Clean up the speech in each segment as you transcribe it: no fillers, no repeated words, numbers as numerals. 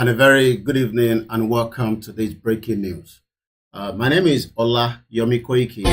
And a very good evening and welcome to this breaking news. My name is Ola Yomi Koiki.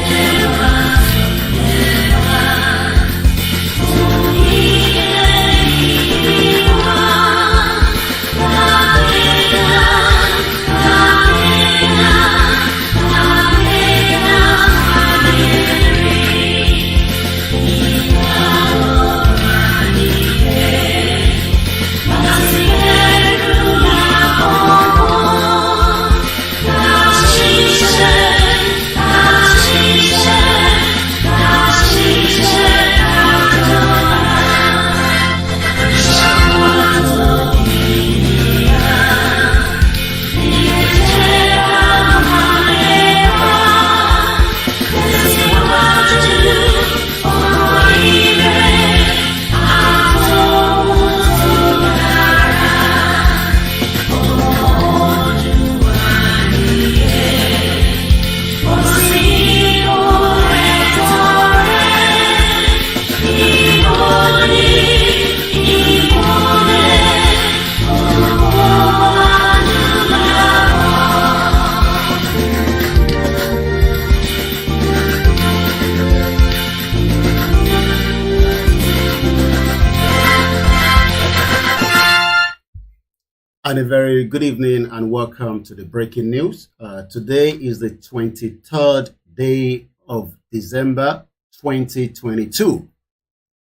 And a very good evening and welcome to the breaking news. Today is the 23rd day of December 2022.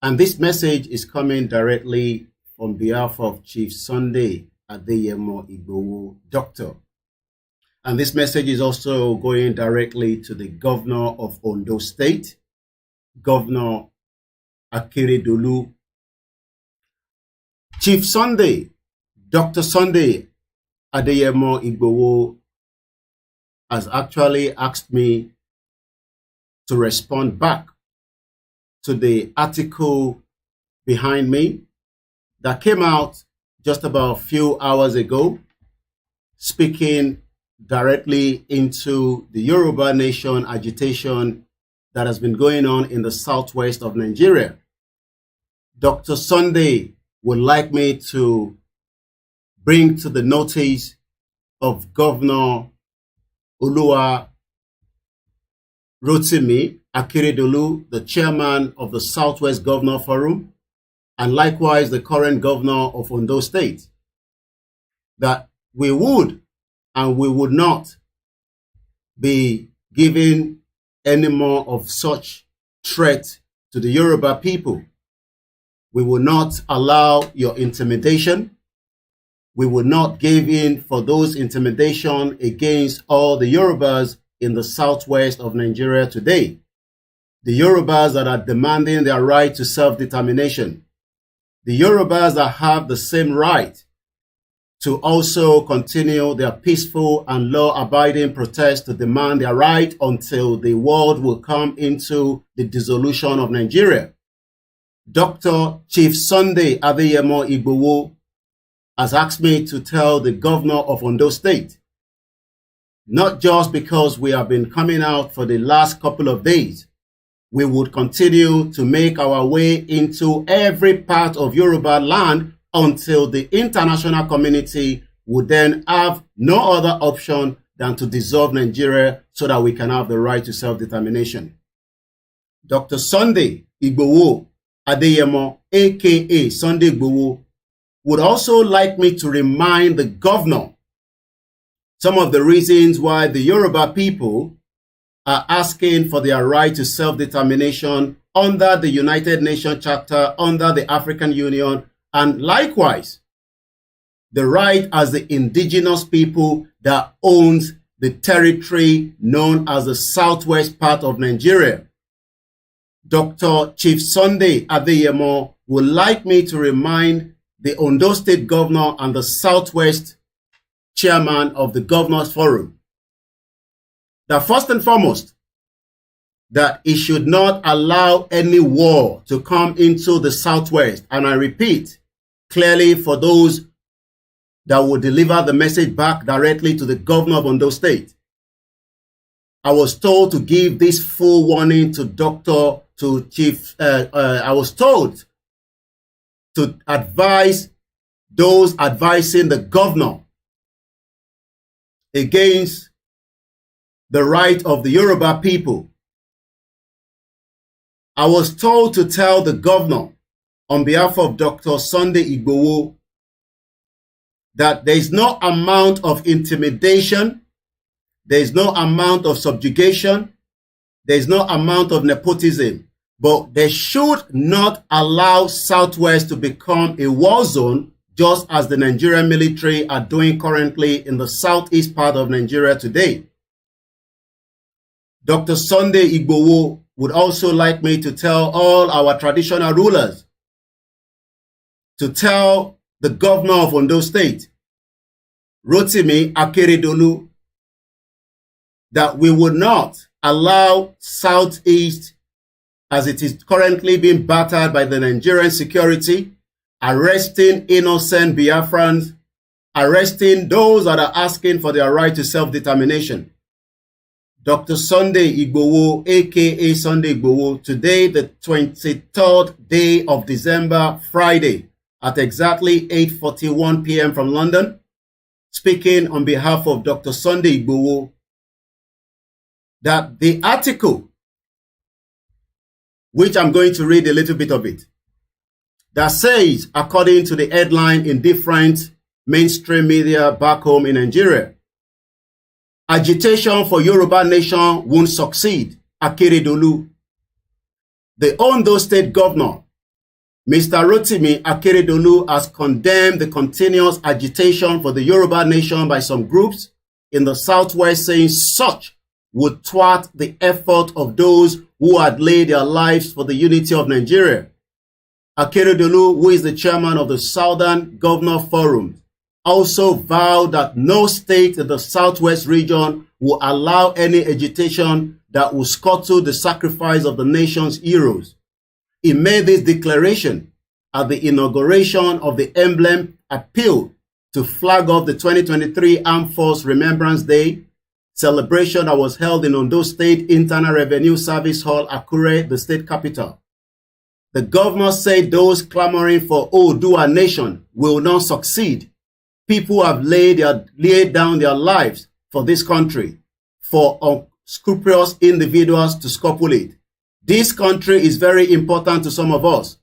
And this message is coming directly on behalf of Chief Sunday Igboho, Doctor. And this message is also going directly to the Governor of Ondo State, Governor Akeredolu. Chief Sunday, Dr. Sunday Igboho has actually asked me to respond back to the article behind me that came out just about a few hours ago, speaking directly into the Yoruba nation agitation that has been going on in the southwest of Nigeria. Dr. Sunday would like me to bring to the notice of Governor Rotimi Akeredolu, the chairman of the Southwest Governor Forum, and likewise the current governor of Ondo State, that we would and we would not be giving any more of such threat to the Yoruba people. We will not allow your intimidation. We will not give in for those intimidation against all the Yorubas in the southwest of Nigeria today. The Yorubas that are demanding their right to self-determination. The Yorubas that have the same right to also continue their peaceful and law-abiding protest to demand their right until the world will come into the dissolution of Nigeria. Dr. Chief Sunday Igboho has asked me to tell the governor of Ondo State, not just because we have been coming out for the last couple of days, we would continue to make our way into every part of Yoruba land until the international community would then have no other option than to dissolve Nigeria so that we can have the right to self-determination. Dr. Sunday Igboho Adeyemo, aka Sunday Igboho, would also like me to remind the governor some of the reasons why the Yoruba people are asking for their right to self-determination under the United Nations Charter, under the African Union, and likewise, the right as the indigenous people that owns the territory known as the southwest part of Nigeria. Dr. Chief Sunday Adeyemo would like me to remind the Ondo State Governor and the Southwest Chairman of the Governors Forum that first and foremost, that he should not allow any war to come into the Southwest. And I repeat, clearly for those that will deliver the message back directly to the Governor of Ondo State. I was told to give this full warning to Chief. I was told to advise those advising the governor against the right of the Yoruba people. I was told to tell the governor on behalf of Dr. Sunday Igboho that there is no amount of intimidation, there is no amount of subjugation, there is no amount of nepotism, but they should not allow Southwest to become a war zone, just as the Nigerian military are doing currently in the southeast part of Nigeria today. Dr. Sunday Igboho would also like me to tell all our traditional rulers, to tell the governor of Ondo State, Rotimi Akeredolu, that we would not allow Southeast, as it is currently being battered by the Nigerian security, arresting innocent Biafrans, arresting those that are asking for their right to self-determination. Dr. Sunday Igboho, aka Sunday Igboho, today the 23rd day of December, Friday, at exactly 8:41 p.m. from London, speaking on behalf of Dr. Sunday Igboho, that the article, which I'm going to read a little bit of it, that says, according to the headline in different mainstream media back home in Nigeria, agitation for Yoruba nation won't succeed, Akeredolu. The Ondo State Governor, Mr. Rotimi Akeredolu, has condemned the continuous agitation for the Yoruba nation by some groups in the Southwest, saying such would thwart the effort of those who had laid their lives for the unity of Nigeria. Akeredolu, who is the chairman of the Southern Governor Forum, also vowed that no state in the Southwest region will allow any agitation that will scuttle the sacrifice of the nation's heroes. He made this declaration at the inauguration of the emblem appeal to flag off the 2023 Armed Force Remembrance Day celebration that was held in Ondo State Internal Revenue Service Hall, Akure, the state capital. The governor said those clamoring for Oodua nation will not succeed. People have laid down their lives for this country, for unscrupulous individuals to scopulate. This country is very important to some of us.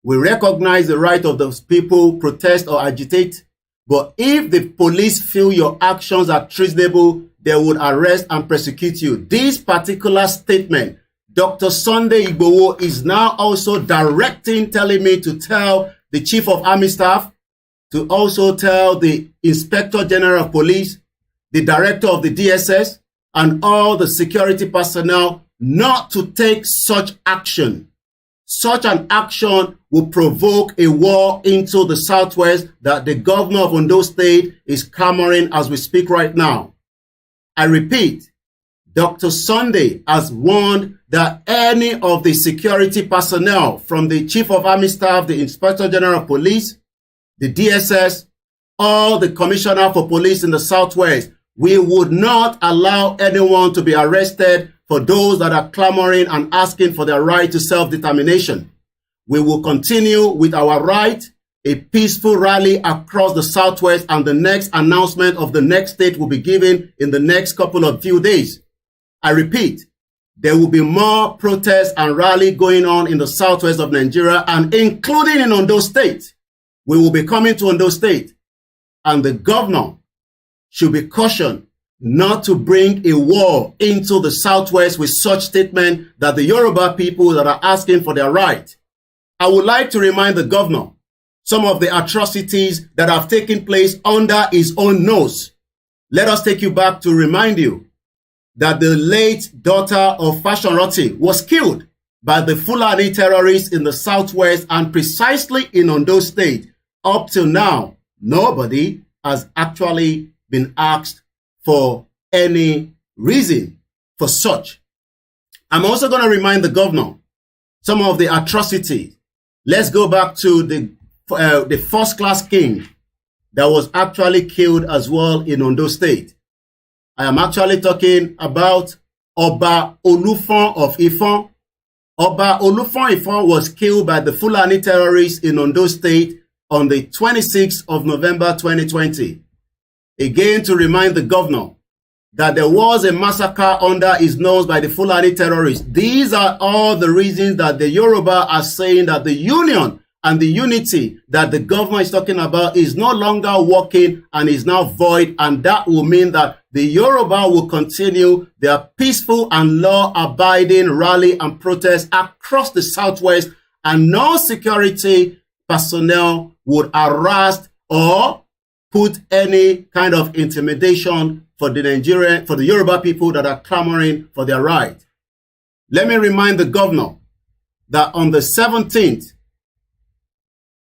We recognize the right of those people to protest or agitate, but if the police feel your actions are treasonable, they would arrest and persecute you. This particular statement, Dr. Sunday Igboho is now also telling me to tell the Chief of Army Staff, to also tell the Inspector General of Police, the Director of the DSS, and all the security personnel not to take such action. Such an action will provoke a war into the Southwest that the governor of Ondo State is clamoring as we speak right now. I repeat, Dr. Sunday has warned that any of the security personnel, from the Chief of Army Staff, the Inspector General of Police, the DSS, or the Commissioner for Police in the Southwest, we would not allow anyone to be arrested for those that are clamoring and asking for their right to self-determination. We will continue with our right, a peaceful rally across the Southwest, and the next announcement of the next state will be given in the next couple of few days. I repeat, there will be more protests and rally going on in the Southwest of Nigeria, and including in Ondo State. We will be coming to Ondo State, and the governor should be cautioned not to bring a war into the Southwest with such statement that the Yoruba people that are asking for their right. I would like to remind the governor some of the atrocities that have taken place under his own nose. Let us take you back to remind you that the late daughter of Fashion was killed by the Fulani terrorists in the Southwest, and precisely in Ondo State. Up till now, nobody has actually been asked for any reason for such. I'm also going to remind the governor some of the atrocities. Let's go back to the first-class king that was actually killed as well in Ondo State. I am actually talking about Oba Olufon of Ifon. Oba Olufon Ifon was killed by the Fulani terrorists in Ondo State on the 26th of November 2020. again to remind the governor that there was a massacre under his nose by the Fulani terrorists. These are all the reasons that the Yoruba are saying that the union and the unity that the government is talking about is no longer working and is now void, and that will mean that the Yoruba will continue their peaceful and law-abiding rally and protest across the southwest, and no security personnel would harass or put any kind of intimidation for the Yoruba people that are clamoring for their right. Let me remind the governor that on the 17th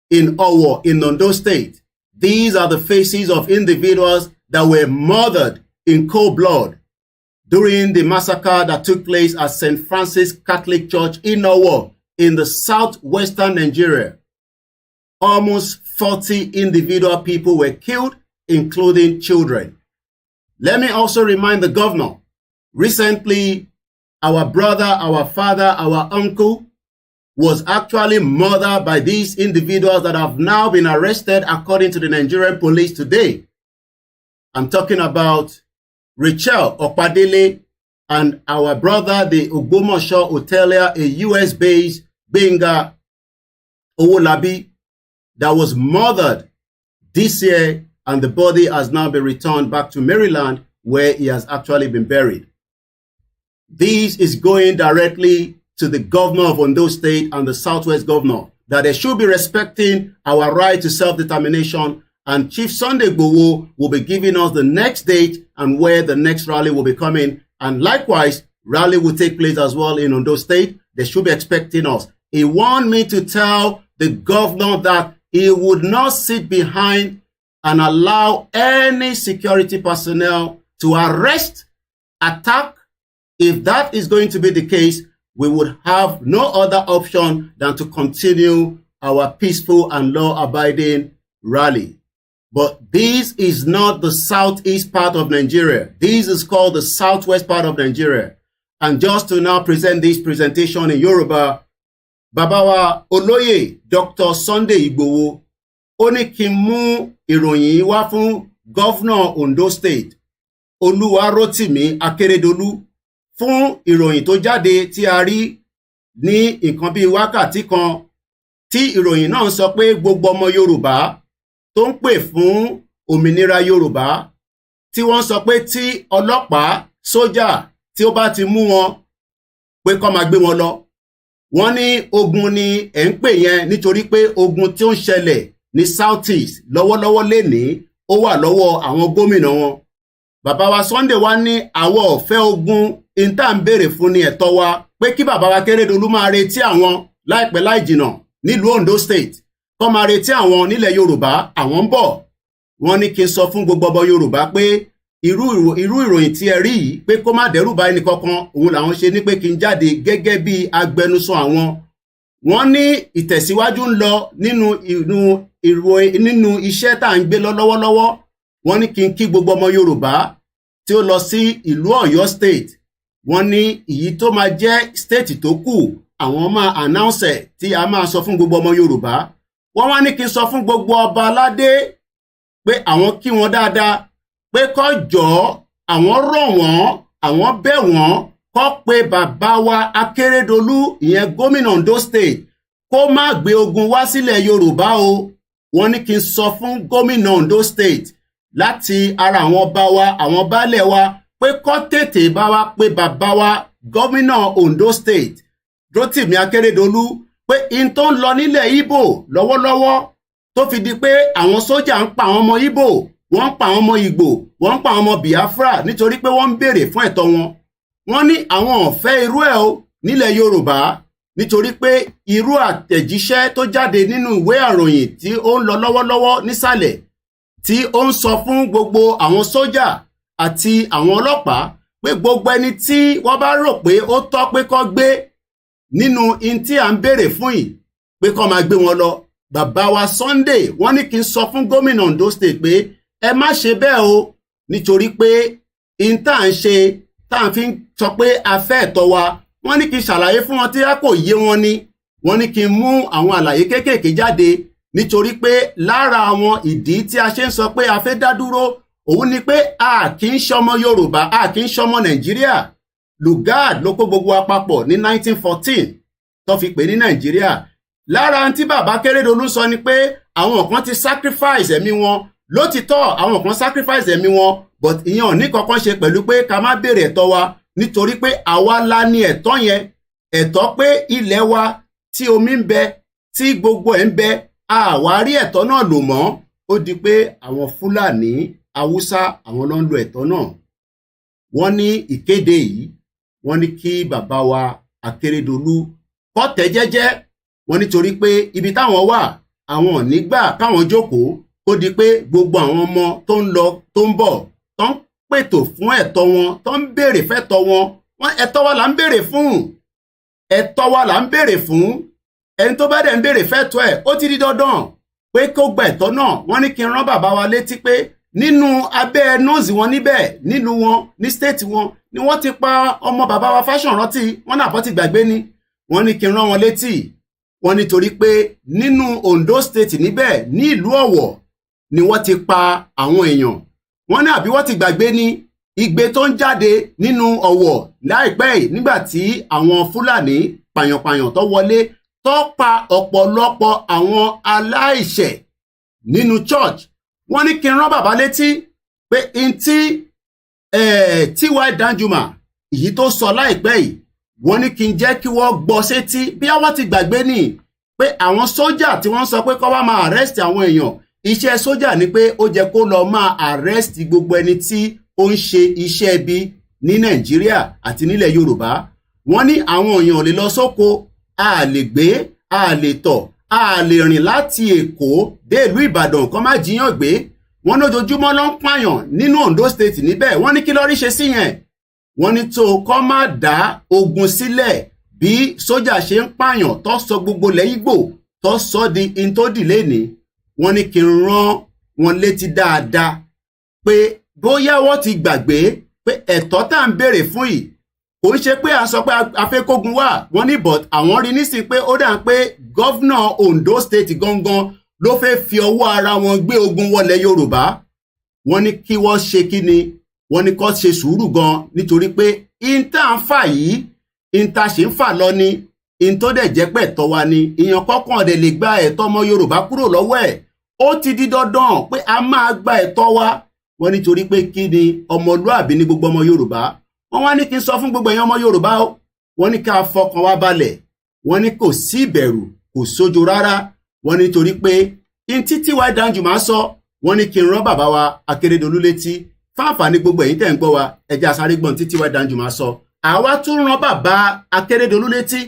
in Owo, in Ondo State, these are the faces of individuals that were murdered in cold blood during the massacre that took place at St. Francis Catholic Church in Owo in the southwestern Nigeria. Almost 40 individual people were killed, including children. Let me also remind the governor, recently our brother, our father, our uncle was actually murdered by these individuals that have now been arrested according to the Nigerian police today. I'm talking about Rachel Okpadele and our brother, the Ogbomoso hotelier, a US-based Benga Owolabi, that was murdered this year, and the body has now been returned back to Maryland, where he has actually been buried. This is going directly to the governor of Ondo State and the Southwest governor, that they should be respecting our right to self-determination, and Chief Sunday Igboho will be giving us the next date and where the next rally will be coming. And likewise, rally will take place as well in Ondo State. They should be expecting us. He wanted me to tell the governor that he would not sit behind and allow any security personnel to arrest, attack. If that is going to be the case, we would have no other option than to continue our peaceful and law-abiding rally. But this is not the southeast part of Nigeria. This is called the southwest part of Nigeria. And just to now present this presentation in Yoruba, Babawa Olóyè Dr. Sunday Igboho, ó ní kí n mú ìròyìn wá fún Governor Ondo State, Gov Rotimi Akeredolu, fún ìròyìn tó jáde tí a rí ní nǹkan bí wákàtí kan, tí ìròyìn náà sọ pé gbogbo ọmọ Yorùbá tó ń pè fún òmìnira Yorùbá, tí wọ́n sọ pé tí ọlọ́pàá, sójà, tí ó bá ti mú wọn pé kó máa gbé wọn lọ. Wọ́n ní ogun ni ẹ̀ ń pè yẹn nítorí pé ogun tí ó ń ṣẹlẹ̀ ní Southeast lọ́wọ́lọ́wọ́ lénìí ó wà lọ́wọ́ àwọn gómìnà wọn. Bàbá wa Sunday wá ní àwa ò fẹ́ ogun, ìta ń béèrè fún ní ẹ̀tọ́ wa, pé kí bàbá wa Akeredolu máa retí àwọn láìpẹ́ láì jìnà nílùú Ondo State, kó máa retí àwọn nílẹ̀ Yorùbá, àwọn ń bọ̀. Wọ́n ní kí n sọ fún gbogbo ọmọ Yorùbá pé irú ìròyìn tí ẹ rí yìí pé kó má dẹ́rù bá ẹnì kankan, òun làwọn ṣe ní pé kí n jáde gẹ́gẹ́ bí agbẹnusọ àwọn. Wọ́n ní ìtẹ̀síwájú ń lọ nínú iṣẹ́ tá à ń gbé lọ́wọ́lọ́wọ́. Wọ́n ní kí n kí gbogbo ọmọ Yorùbá tí ó lọ sí ìlú Ọ̀yọ́ State. Wọ́n ní èyí tó máa jẹ́ state tó kù, àwọn máa announce tí a máa sọ fún gbogbo ọmọ Yorùbá. Wọ́n wá ní kí n sọ fún gbogbo ọba aládé pé àwọn kí wọn dáadáa, pé kó jọ̀ọ́, àwọn rọ̀ wọ́n, àwọn bẹ̀ wọ́n, kó pe bàbá wa Akeredolu, ìyẹn gómìnà Ondo State, kó má gbé ogun wá sílẹ̀ Yorùbá o. Wọ́n ní kí n sọ fún gómìnà Ondo State láti ara àwọn ọba wa, àwọn baálẹ̀ wa, pé kó tètè bá wa pé bàbá wa gómìnà Ondo State, Rotimi Akeredolu, pé in tó ń lọ nílẹ̀ Ìgbò lọ́wọ́lọ́wọ́ tó fi di pé àwọn sójà ń pa àwọn ọmọ Ìgbò, wọ́n ń pa àwọn ọmọ Ìgbò, wọ́n ń pa àwọn ọmọ Biafra nítorí pé wọ́n ń béèrè fún ẹ̀tọ́ wọn. Wọ́n ní àwọn ò fẹ́ irú ẹ̀ o nílẹ̀ Yorùbá, nítorí pé irú àtẹ̀jíṣẹ́ tó jáde nínú ìwé àròyìn tí ó ń lọ lọ́wọ́lọ́wọ́ nísàlẹ̀, tí ó ń sọ fún gbogbo àwọn sójà àti àwọn ọlọ́pàá pé gbogbo ẹni tí wọ́n bá rò pé ó tọ́ pé kó gbé nínú in tí à ń béèrè fún yìí, pé kó máa gbé wọn lọ. Bàbá wa Sunday wọ́n ní kí n sọ fún gómìnà Ondo State pé ẹ má ṣe bẹ́ẹ̀ o, nítorí pé in tá à ń ṣe tá à ń fi sọ pé a fẹ́ ẹ̀tọ́ wa. Wọ́n ní kí n ṣàlàyé fún wọn tí a kò yé wọn ni. Wọ́n ní kí n mú àwọn àlàyé kéékèèké jáde, nítorí pé lára àwọn ìdí tí a ṣe ń sọ pé a fẹ́ dá dúró, òun ni pé a kì í ṣọmọ Yorùbá, a kì í ṣọmọ Nàìjíríà. Lugard ló kó gbogbo wa papọ̀ ní 1914 tó fi pè ní Nàìjíríà. Lára tí bàbá Akeredolu sọ ni pé àwọn kan ti sacrifice ẹ̀mí wọn. Lótìtọ́ àwọn kan sacrifice ẹ̀mí wọn, but ìyẹn ò ní kankan ṣe pẹ̀lú pé ká má béèrè ẹ̀tọ́ wa, nítorí pé àwa la ní ẹ̀tọ́ yẹn. Ẹ̀tọ́ pé ilẹ̀ wa tí omi ń bẹ, tí gbogbo ẹ̀ ń bẹ, àwárí ẹ̀tọ́ náà lò mọ́. Ó di pé àwọn Fúlàní, Haúsá, àwọn ló ń lo ẹ̀tọ́ náà. Wọ́n ní ìkéde yìí, wọ́n ní kí bàbá wa Akeredolu kó tẹ̀ jẹ́jẹ́. Wọ́n nítorí pé ibi táwọn wà, àwọn ò ní gbà káwọn jókòó kó di pé gbogbo àwọn ọmọ tó ń lọ tó ń bọ̀ tó ń pètò fún ẹ̀tọ́ wọn, tó ń béèrè fẹ́tọ́ wọn. Wọ́n ẹ̀tọ́ wa là ń béèrè fún. Ẹ̀tọ́ wa là ń béèrè fún. Ẹni tó bá dẹ̀ ń béèrè fẹ́tọ́ ẹ̀, ó ti di dandan pé kó gba ẹ̀tọ́ náà. Wọ́n ní kí n rán bàbá wa létí pé nínú abẹ́ nọ́ọ̀sì wọn níbẹ̀, nílùú wọn, ní stéètì wọn, ni wọ́n ti pa ọmọ bàbá wa Fáṣọ̀rántì. Wọ́n náà bọ́ ti gbàgbé ni. Wọ́n ní kí n rán wọn létí. Wọ́n nítorí pé nínú Ondo state níbẹ̀, ní ìlú Ọ̀wọ̀, ni wọ́n ti pa àwọn èèyàn. Wọ́n ní àbí wọ́n ti gbàgbé ni igbe tó ń jáde nínú Ọ̀wọ̀ láìpẹ́ yìí nígbà tí àwọn Fúlàní pàyànpàyàn tó wọlé tó pa ọ̀pọ̀lọpọ̀ àwọn aláìṣẹ̀ nínú church. Wọ́n ní kí n rán bàbá létí pé T.Y. Danjuma èyí tó sọ láìpẹ́ yìí, wọ́n ní kí n jẹ́ kí wọ́n gbọ́ sétí bí wọ́n ti gbàgbé ni pé àwọn sójà tí wọ́n sọ pé kó wá máa arrest àwọn èèyàn, iṣẹ́ sójà ni pé ó jẹ́ kó lọ máa arrest gbogbo ẹni tí ó ń ṣe iṣẹ́ ibi ní Nàìjíríà àti nílẹ̀ Yorùbá. Wọ́n ní àwọn èèyàn ò lè lọ sóko, a lè gbé, a lè tọ̀, a lè rìn láti Èkó dé ìlú Ìbàdàn kó má jiyàn gbé. Wọ́n lójoojúmọ́ ló ń pààyàn nínú Ondo state níbẹ̀. Wọ́n ní kí ló rí ṣe sí yẹn. Wọ́n ní tó kó má dá ogun sílẹ̀ bí sójà ṣe ń pààyàn tó sọ gbogbo ilẹ̀ Ìgbò tó sọ di intodi lẹ́ni. Wọ́n ní kí n rán wọn létí dáadáa pé bóyá wọ́n ti gbàgbé pé ẹ̀tọ́ tá à ń béèrè fún yìí kò ń ṣe pé a sọ pé afẹ́kógun wà. Wọ́n ní but àwọn rí nísìn pé ó dà pé gọ́vnà Ondo state gangan ló fẹ́ fi ọwọ́ ara wọn gbé ogun wọlé Yorùbá. Wọ́n ní kí wọ́n ṣe kí ni, wọ́n ní kó ṣe sùúrù gan, nítorí pé ìntà ń fà yìí, ìntà ṣe ń fà lọ ni, ìntó dẹ̀ jẹ́ pé ẹ̀tọ́ wa ni. Ìyàn kọ́kàn dẹ̀ lè gba ẹ̀tọ́ ọmọ Yorùbá kúrò lọ́wọ́ ẹ̀. Ó ti di dandan pé a máa gba ẹ̀tọ́ wa. Wọ́n nítorí pé kí ni ọmọlúàbí ní gbogbo ọmọ Yorùbá. Wọ́n wá ní kí n sọ fún gbogbo èèyàn ọmọ Yorùbá o. Wọ́n ní ká fọkàn wa balẹ̀. Wọ́n ní kò sí ìbẹ̀rù, kò sójo rárá. Wọ́n nítorí pé T.Y. Danjuma sọ, wọ́n ní kí n rán bàbá wa Akeredolu létí. Fáǹfààní gbogbo ẹ̀yin tẹ́ ń gbọ́ wa, ẹ jẹ́ asáré gbọ́n T.Y. Danjuma sọ. Àwa tún rán bàbá Akeredolu létí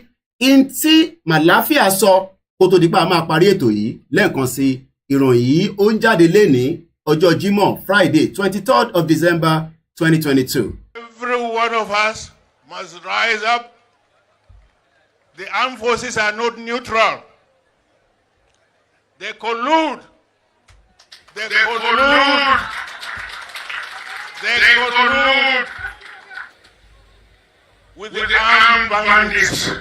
tí Màláfíà sọ kó tó di pé a máa parí ètò yìí. Lẹ́ẹ̀kan sí ìròyìn yìí ó ń jáde lénìí ọjọ́ Jímọ̀ Friday 23rd of December 2022. Every one of us must rise up. The armed forces are not neutral. They collude. They collude. They collude with the armed bandits.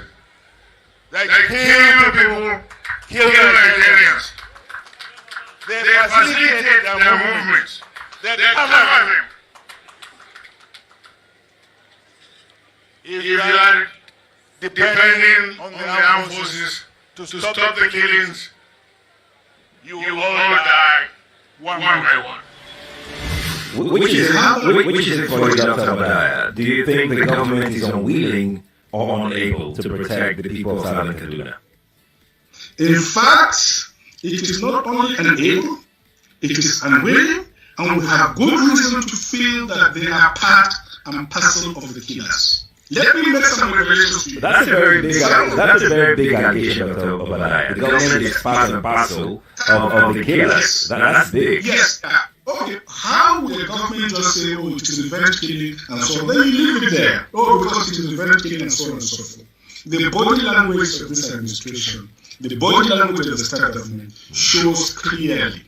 They kill people, kill Nigerians. They facilitate their movements. They cover them. If you are depending on the armed forces to stop the killings, you will all die one by one. Which is it for you, Dr. Abadaya? Do you think the government is unwilling or unable to protect the people of Southern Kaduna? In fact, it is not only unable, it is unwilling, and we have good reason to feel that they are part and parcel of the killers. Let me make some revelations to you. That's a very big allegation, Dr. Obadiah. The government is part and parcel of the killers. That's big. Yes. Okay. How will the government just say, oh, it is revenge killing and so on? Then you leave it there. Oh, because it is revenge killing and so on and so forth. The body language of this administration, the body language of the state government shows clearly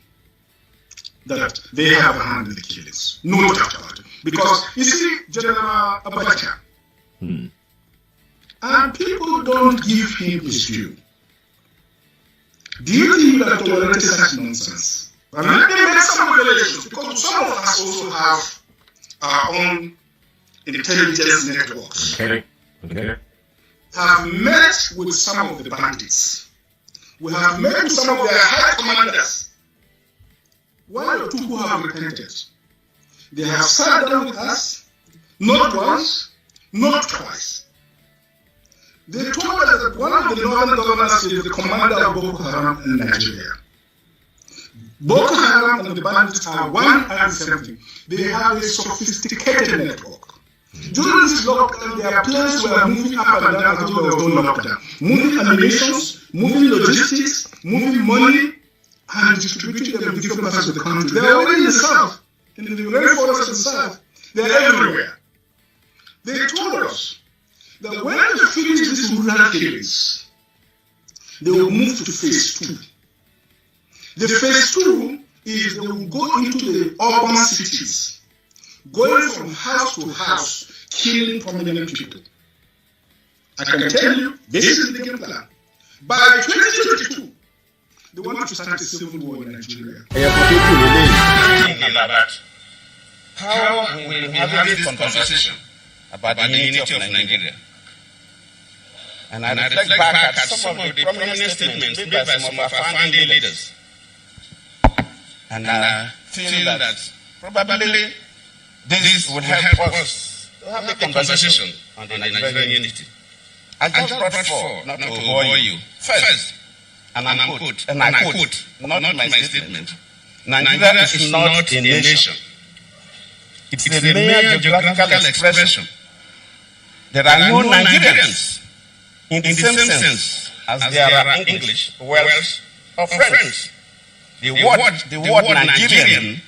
that they have a hand in the killings. No doubt about it. Because, you see, General Abacha, and people don't give him his due. Do you think that tolerated such nonsense? And let me make some revelations, because some of us also have our own intelligence networks. Okay. Have met with some of the bandits. We have met with some of their high commanders. One or two who have repented. They have sat down with us, not once, not twice. They told us that one of the northern governors is the commander of Boko Haram in Nigeria. Boko Haram and the bandits are one and the same thing. They have a sophisticated network. During this lockdown, their planes were moving up and down as though there was no lockdown. Moving ammunitions, moving logistics, moving money, and distributing them in different parts of the country. They are already in the south, in the rainforest of the south. They are everywhere. They told us that when they finish these rural killings, they will move to phase 2. The phase 2 is they will go into the urban cities, going from house to house, killing prominent people. I can tell you, this is the game plan. By 2022, they want to start a civil war in Nigeria. Thinking about how we will have this conversation about the unity of Nigeria. And I reflect back at some of the prominent statements made by some of our founding leaders. And I feel that probably this would help us to have a conversation on the Nigerian unity. I just brought forth, not to bore you. First, and I quote, not my statement, Nigeria is not a nation. It's a mere geographical expression. There are no Nigerians in the same sense as there are English, Welsh, or French. The word Nigerian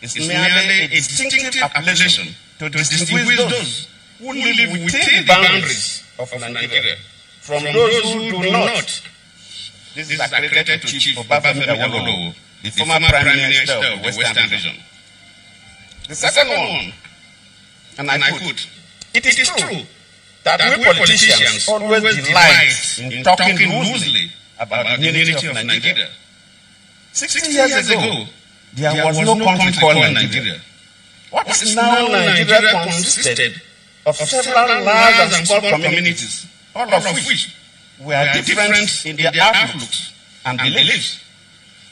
is merely a distinctive appellation to distinguish those who live within the boundaries of Nigeria from those who do not. This is accredited to Chief Obafemi Awolowo, the former Prime Minister of the Western Region. The second one, and I quote, it is true that we politicians always delight in talking loosely about the unity of Nigeria. 60 years ago, there was no country called Nigeria. What is now Nigeria consisted of several large and small communities, all of which were different in their outlooks and beliefs.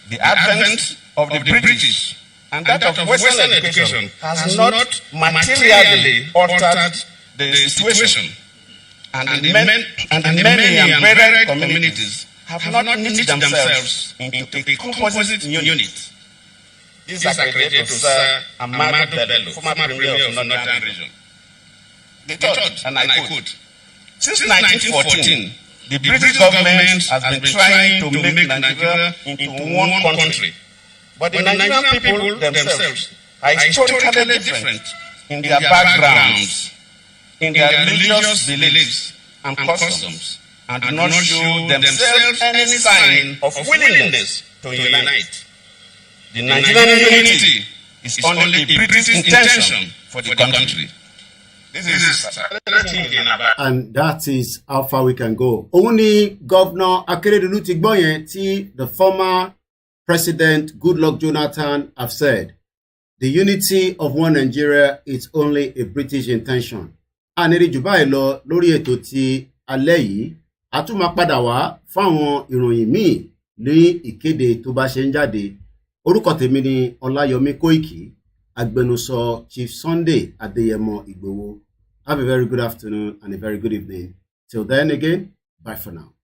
The advent of the British and that of Western education has not materially altered the situation, and the many and varied communities have not knit themselves into a composite unit. This is accredited to Sir Ahmadu Bello, former Premier of the Northern Region. The third, and I quote, since 1914, the British government has been trying to make Nigeria into one country. But the Nigerian people themselves are historically different in their backgrounds, in their religious beliefs and customs, and do not show themselves any sign of willingness to unite. The Nigerian unity is only a British intention for the country. And that is how far we can go. Only Governor Akeredolu ti gbọ́ yẹn tí the former President Goodluck Jonathan have said, the unity of one Nigeria is only a British intention. Aneri jù báyìí lọ lórí ètò ti alẹ́ yìí, a tún máa padà wá fáwọn ìròyìn míì ní ìkéde tó bá ṣe ń jáde. Orúkọ tèmi ni Ọláyọmí Kóìkì, agbẹnusọ Chief Sunday Adéyẹmọ Igboho. Have a very good afternoon and a very good evening. Till then again, bye for now.